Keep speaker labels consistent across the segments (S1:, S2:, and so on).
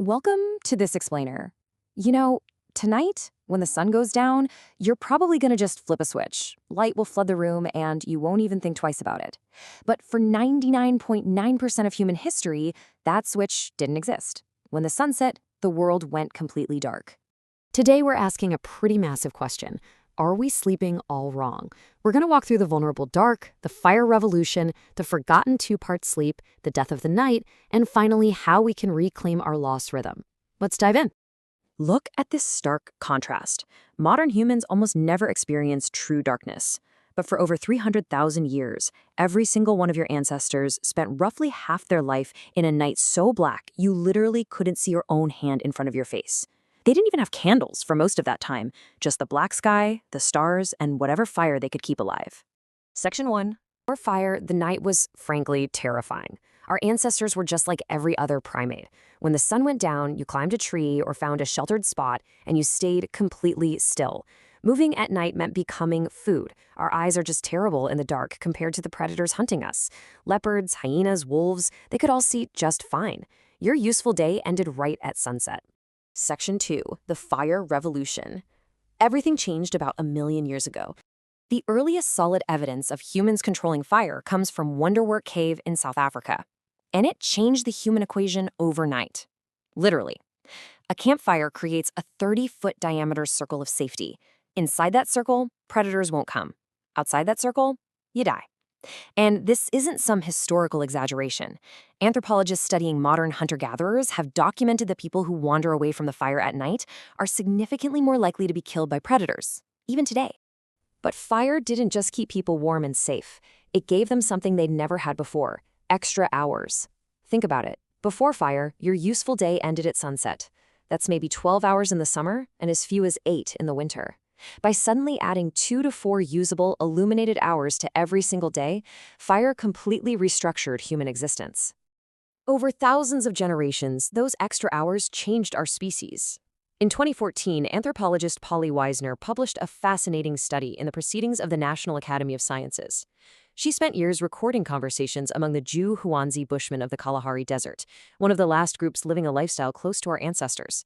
S1: Welcome to this explainer. You know, tonight, when the sun goes down, you're probably going to just flip a switch. Light will flood the room and you won't even think twice about it. But for 99.9% of human history, that switch didn't exist. When the sun set, the world went completely dark.
S2: Today, we're asking a pretty massive question. Are we sleeping all wrong? We're going to walk through the vulnerable dark, the fire revolution, the forgotten two-part sleep, the death of the night, and finally, how we can reclaim our lost rhythm. Let's dive in.
S1: Look at this stark contrast. Modern humans almost never experience true darkness. But for over 300,000 years, every single one of your ancestors spent roughly half their life in a night so black you literally couldn't see your own hand in front of your face. They didn't even have candles for most of that time, just the black sky, the stars, and whatever fire they could keep alive.
S2: Section 1. Before fire, the night was, frankly, terrifying. Our ancestors were just like every other primate. When the sun went down, you climbed a tree or found a sheltered spot, and you stayed completely still. Moving at night meant becoming food. Our eyes are just terrible in the dark compared to the predators hunting us. Leopards, hyenas, wolves, they could all see just fine. Your useful day ended right at sunset. Section 2. The Fire Revolution. Everything changed about 1 million years ago. The earliest solid evidence of humans controlling fire comes from Wonderwork Cave in South Africa. And it changed the human equation overnight. Literally. A campfire creates a 30-foot diameter circle of safety. Inside that circle, predators won't come. Outside that circle, you die. And this isn't some historical exaggeration. Anthropologists studying modern hunter-gatherers have documented that people who wander away from the fire at night are significantly more likely to be killed by predators, even today. But fire didn't just keep people warm and safe. It gave them something they'd never had before: extra hours. Think about it. Before fire, your useful day ended at sunset. That's maybe 12 hours in the summer and as few as 8 in the winter. By suddenly adding 2 to 4 usable, illuminated hours to every single day, fire completely restructured human existence. Over thousands of generations, those extra hours changed our species. In 2014, anthropologist Polly Wisner published a fascinating study in the Proceedings of the National Academy of Sciences. She spent years recording conversations among the Jew Huanzi Bushmen of the Kalahari Desert, one of the last groups living a lifestyle close to our ancestors.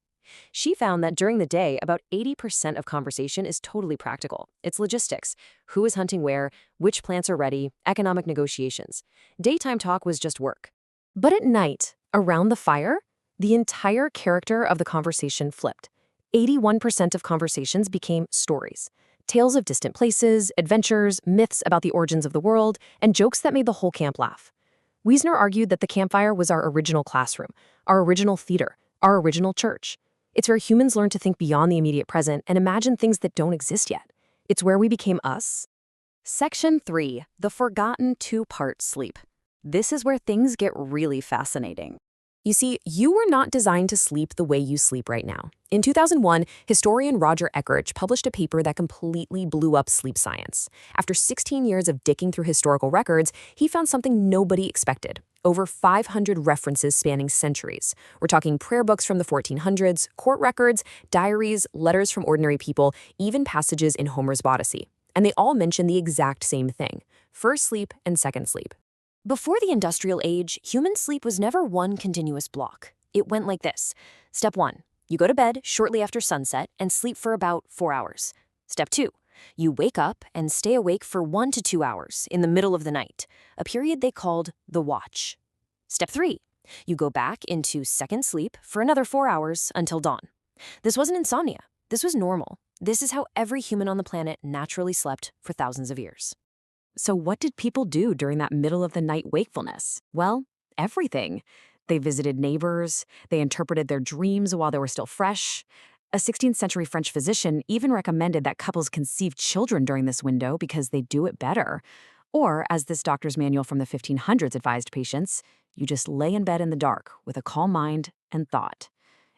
S2: She found that during the day, about 80% of conversation is totally practical. It's logistics. Who is hunting where, which plants are ready, economic negotiations. Daytime talk was just work. But at night, around the fire, the entire character of the conversation flipped. 81% of conversations became stories. Tales of distant places, adventures, myths about the origins of the world, and jokes that made the whole camp laugh. Wisner argued that the campfire was our original classroom, our original theater, our original church. It's where humans learn to think beyond the immediate present and imagine things that don't exist yet. It's where we became us. Section 3. The Forgotten Two-Part Sleep. This is where things get really fascinating. You see, you were not designed to sleep the way you sleep right now. In 2001, historian Roger Eckerich published a paper that completely blew up sleep science. After 16 years of digging through historical records, he found something nobody expected. Over 500 references spanning centuries. We're talking prayer books from the 1400s, court records, diaries, letters from ordinary people, even passages in Homer's Odyssey. And they all mention the exact same thing: first sleep and second sleep. Before the industrial age, human sleep was never one continuous block. It went like this. Step 1. You go to bed shortly after sunset and sleep for about 4 hours. Step 2. You wake up and stay awake for 1 to 2 hours in the middle of the night, a period they called the watch. Step 3. You go back into second sleep for another 4 hours until dawn. This wasn't insomnia. This was normal. This is how every human on the planet naturally slept for thousands of years. So what did people do during that middle-of-the-night wakefulness? Well, everything. They visited neighbors. They interpreted their dreams while they were still fresh. A 16th century French physician even recommended that couples conceive children during this window because they do it better. Or, as this doctor's manual from the 1500s advised patients, you just lay in bed in the dark with a calm mind and thought.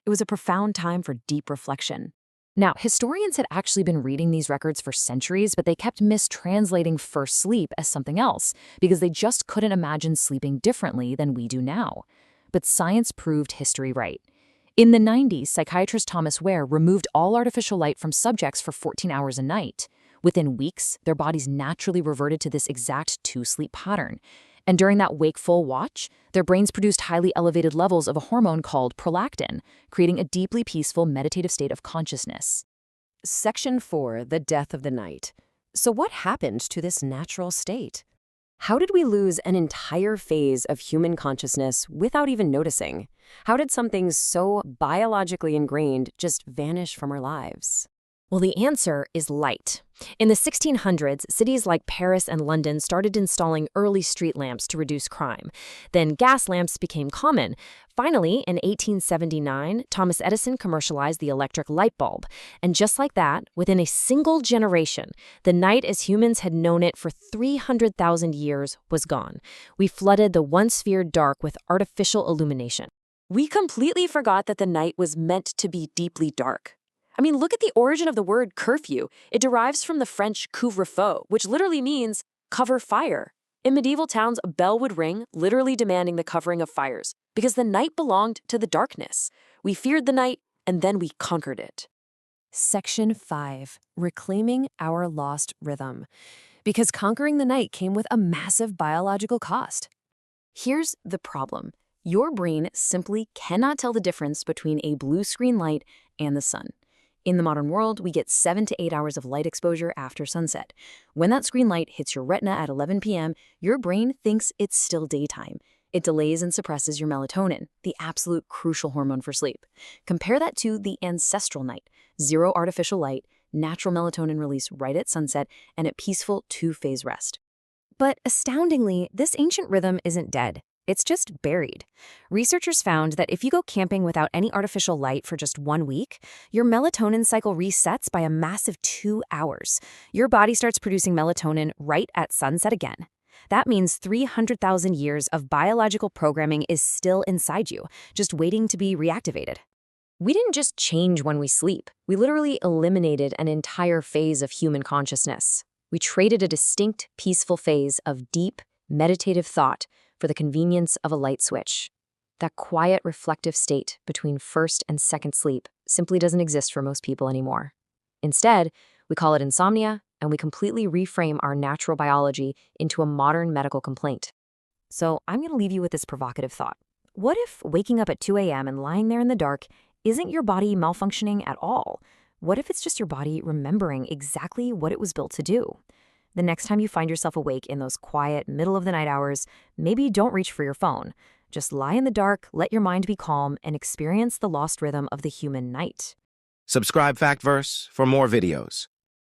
S2: It was a profound time for deep reflection. Now, historians had actually been reading these records for centuries, but they kept mistranslating first sleep as something else because they just couldn't imagine sleeping differently than we do now. But science proved history right. In the 90s, psychiatrist Thomas Ware removed all artificial light from subjects for 14 hours a night. Within weeks, their bodies naturally reverted to this exact 2-sleep pattern.
S1: And during that wakeful watch, their brains produced highly elevated levels of a hormone called prolactin, creating a deeply peaceful meditative state of consciousness.
S2: Section 4, the death of the night. So what happened to this natural state? How did we lose an entire phase of human consciousness without even noticing? How did something so biologically ingrained just vanish from our lives? Well, the answer is light. In the 1600s, cities like Paris and London started installing early street lamps to reduce crime. Then gas lamps became common. Finally, in 1879, Thomas Edison commercialized the electric light bulb. And just like that, within a single generation, the night as humans had known it for 300,000 years was gone. We flooded the once feared dark with artificial illumination. We completely forgot that the night was meant to be deeply dark. I mean, look at the origin of the word curfew. It derives from the French couvre-feu, which literally means cover fire. In medieval towns, a bell would ring, literally demanding the covering of fires, because the night belonged to the darkness. We feared the night, and then we conquered it. Section 5, reclaiming our lost rhythm. Because conquering the night came with a massive biological cost. Here's the problem. Your brain simply cannot tell the difference between a blue screen light and the sun. In the modern world, we get 7 to 8 hours of light exposure after sunset. When that screen light hits your retina at 11 p.m., your brain thinks it's still daytime. It delays and suppresses your melatonin, the absolute crucial hormone for sleep. Compare that to the ancestral night: zero artificial light, natural melatonin release right at sunset, and a peaceful 2-phase rest. But astoundingly, this ancient rhythm isn't dead. It's just buried. Researchers found that if you go camping without any artificial light for just 1 week, your melatonin cycle resets by a massive 2 hours. Your body starts producing melatonin right at sunset again. That means 300,000 years of biological programming is still inside you, just waiting to be reactivated. We didn't just change when we sleep. We literally eliminated an entire phase of human consciousness. We traded a distinct, peaceful phase of deep, meditative thought for the convenience of a light switch. That quiet, reflective state between first and second sleep simply doesn't exist for most people anymore. Instead, we call it insomnia, and we completely reframe our natural biology into a modern medical complaint. So I'm going to leave you with this provocative thought. What if waking up at 2 a.m. and lying there in the dark isn't your body malfunctioning at all? What if it's just your body remembering exactly what it was built to do? The next time you find yourself awake in those quiet, middle-of-the-night hours, maybe don't reach for your phone. Just lie in the dark, let your mind be calm, and experience the lost rhythm of the human night.
S3: Subscribe Factverse for more videos.